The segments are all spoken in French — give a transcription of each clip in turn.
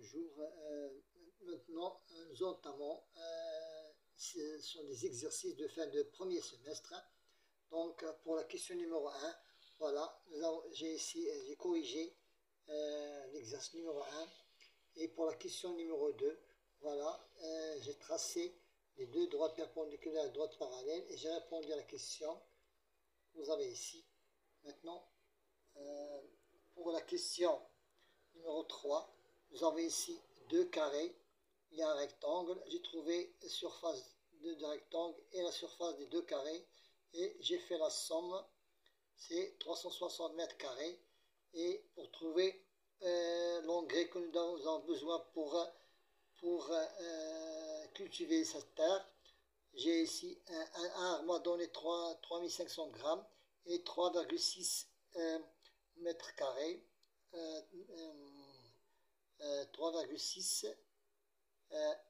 bonjour. Maintenant, nous entamons, ce sont des exercices de fin de premier semestre. Donc, pour la question numéro 1, voilà, j'ai corrigé l'exercice numéro 1. Et pour la question numéro 2, voilà, j'ai tracé les deux droites perpendiculaires et droites parallèles et j'ai répondu à la question que vous avez ici. Maintenant, pour la question numéro 3, nous avons ici deux carrés, il y a un rectangle, j'ai trouvé la surface du rectangle et la surface des deux carrés et j'ai fait la somme, c'est 360 mètres carrés. Et pour trouver l'engrais que nous avons besoin pour cultiver cette terre, j'ai ici un m'a donné 3500 grammes et 3,6 mètres carrés. 3,6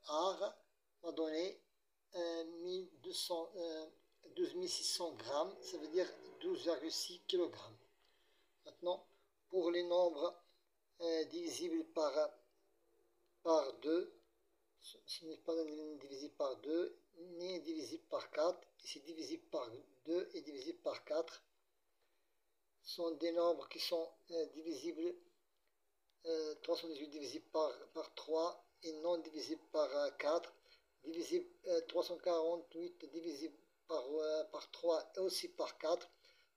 ar m'a donné 12 600 grammes, ça veut dire 12,6 kg. Maintenant, pour les nombres divisibles par 2, ce n'est pas divisible par 2, ni divisible par 4, c'est divisible par 2 et divisible par 4. Ce sont des nombres qui sont divisibles, 318 divisible par 3 et non divisible par 4, divisible 348 divisible par 3 et aussi par 4,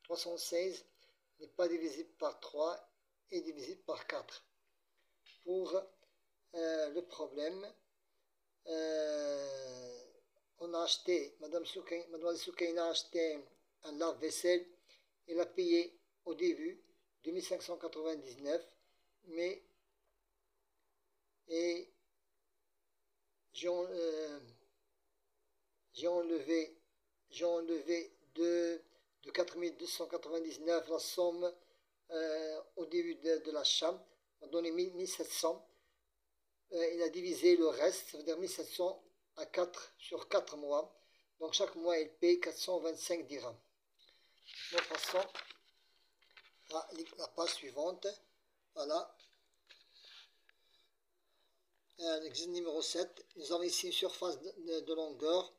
316 n'est pas divisible par 3 et divisible par 4. Pour le problème, on a acheté, Mademoiselle Soukaina a acheté un lave-vaisselle, elle a payé au début 2599, mais j'ai enlevé de 4299 la somme au début de l'achat, on a donné 1700. Il a divisé le reste, ça veut dire 1700 sur 4 mois. Donc chaque mois, il paye 425 dirhams. Nous passons à la page suivante. Voilà. L'exercice numéro 7. Nous avons ici une surface de longueur.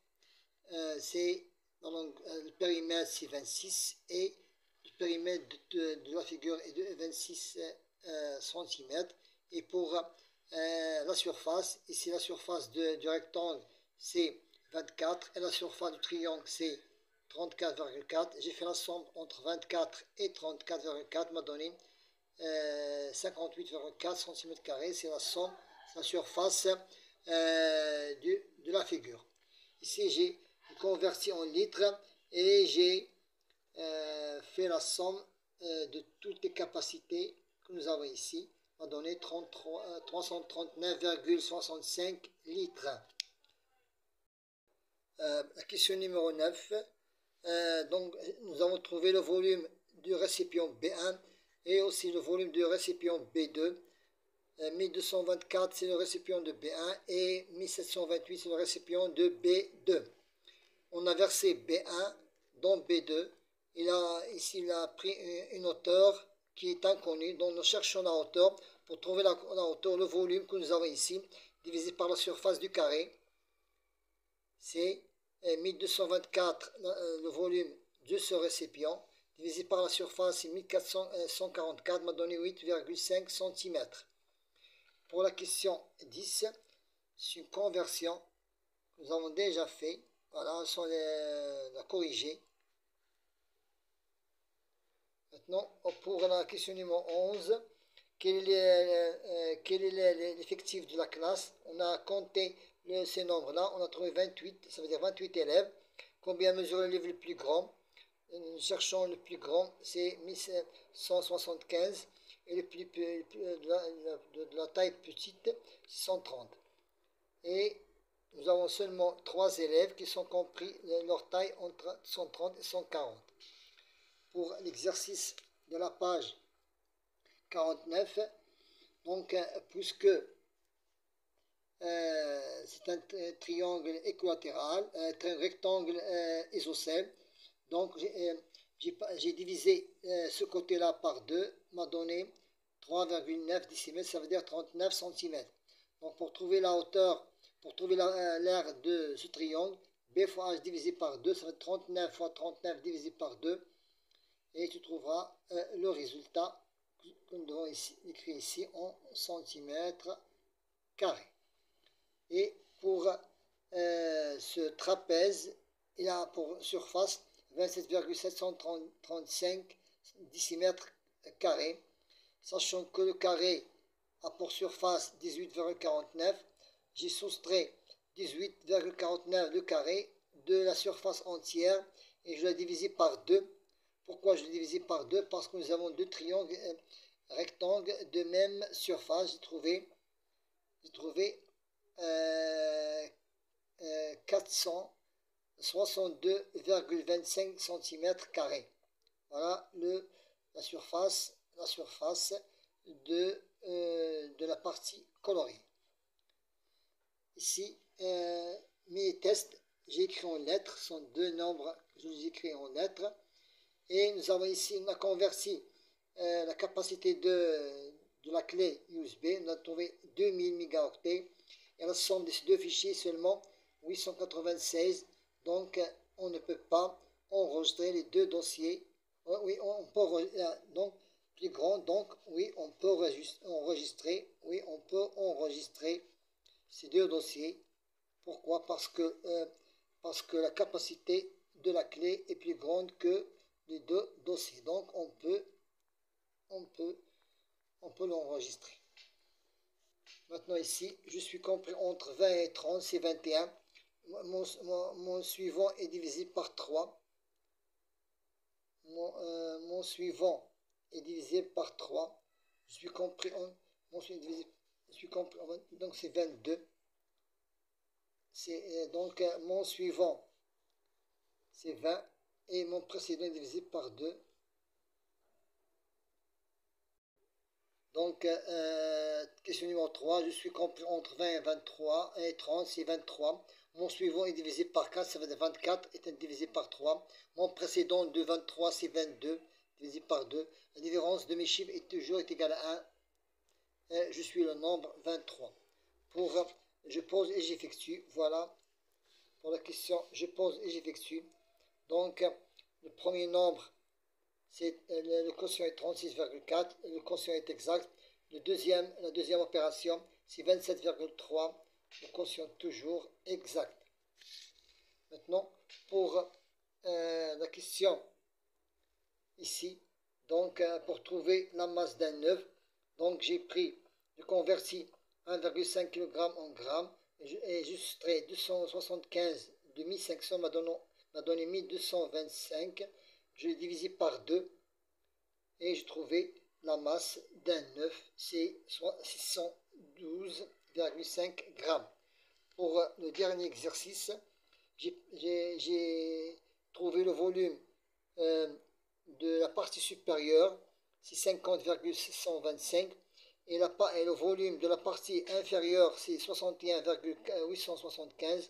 Le périmètre, c'est 26 et le périmètre de la figure est de 26 cm. Et pour la surface, ici la surface du rectangle, c'est 24 et la surface du triangle, c'est 34,4. J'ai fait la somme entre 24 et 34,4, m'a donné 58,4 cm². C'est la somme, la surface de la figure. Ici, j'ai converti en litres et j'ai fait la somme de toutes les capacités que nous avons ici, m'a donné 339,65 litres. La question numéro 9. Donc, nous avons trouvé le volume du récipient B1 et aussi le volume du récipient B2. 1224, c'est le récipient de B1 et 1728, c'est le récipient de B2. On a versé B1 dans B2. Ici, il a pris une hauteur qui est inconnue, donc nous cherchons la hauteur. Pour trouver la hauteur, le volume que nous avons ici, divisé par la surface du carré, c'est 1224, le volume de ce récipient, divisé par la surface, c'est 1444, m'a donné 8,5 cm. Pour la question 10, c'est une conversion que nous avons déjà fait. Voilà, on la corriger. Maintenant, pour la question numéro 11, quel est l'effectif de la classe? On a compté ces nombres-là, on a trouvé 28, ça veut dire 28 élèves. Combien mesure l'élève le plus grand? Nous cherchons le plus grand, c'est 1175, et de la taille petite, 130. Et nous avons seulement 3 élèves qui sont compris leur taille entre 130 et 140. Pour l'exercice de la page 49, donc puisque c'est un triangle équilatéral, un rectangle isocèle, donc j'ai divisé ce côté-là par 2, m'a donné 3,9 décimètres, ça veut dire 39 cm. Donc pour trouver la hauteur, pour trouver l'aire de ce triangle, B fois H divisé par 2, ça va être 39 fois 39 divisé par 2. Et tu trouveras le résultat que nous devons écrire ici en centimètres carrés. Et pour ce trapèze, il a pour surface 27,735 décimètres carrés, sachant que le carré a pour surface 18,49, j'ai soustrait 18,49 le carré de la surface entière et je l'ai divisé par 2. Pourquoi je l'ai divisé par 2? Parce que nous avons deux triangles rectangles de même surface. J'ai trouvé 462,25 cm carrés. Voilà la surface de la partie colorée. Ici, mes tests, j'ai écrit en lettres, sont deux nombres, je les écris en lettres. Et nous avons ici, on a converti la capacité de la clé USB, on a trouvé 2000 mégaoctets. Et la somme de ces deux fichiers seulement 896. Donc, on ne peut pas enregistrer les deux dossiers. Oui, on peut donc plus grand. Donc, oui, on peut enregistrer. Oui, on peut enregistrer ces deux dossiers. Pourquoi? Parce que la capacité de la clé est plus grande que les deux dossiers. Donc, on peut l'enregistrer. Maintenant ici, je suis compris entre 20 et 30, c'est 21. Mon suivant est divisé par 3. Mon suivant est divisé par 3. Je suis compris donc c'est 22. Donc mon suivant c'est 20 et mon précédent est divisé par 2. Donc, question numéro 3, je suis compris entre 20 et 23 et 30, c'est 23. Mon suivant est divisé par 4, ça va être 24, est divisé par 3. Mon précédent de 23, c'est 22, divisé par 2. La différence de mes chiffres est toujours égale à 1. Et je suis le nombre 23. Je pose et j'effectue. Voilà. Pour la question, je pose et j'effectue. Donc, le premier nombre, le quotient est 36,4, le quotient est exact. La deuxième opération, c'est 27,3, le quotient toujours exact. Maintenant, pour la question ici, donc pour trouver la masse d'un œuf, donc j'ai converti 1,5 kg en grammes et j'ai soustrait 275 de 1500 m'a donné 1225. Je l'ai divisé par 2 et j'ai trouvé la masse d'un œuf, c'est 612,5 grammes. Pour le dernier exercice, j'ai trouvé le volume de la partie supérieure, c'est 50,625 et le volume de la partie inférieure, c'est 61,875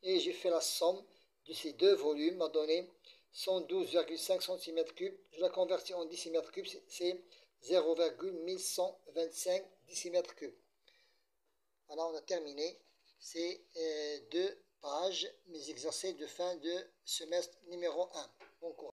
et j'ai fait la somme de ces deux volumes, m'a donné 112,5 cm3. Je la convertis en décimètres cubes, c'est 0,1125 décimètres cubes. Alors on a terminé ces deux pages, mes exercices de fin de semestre numéro 1. Bon courage.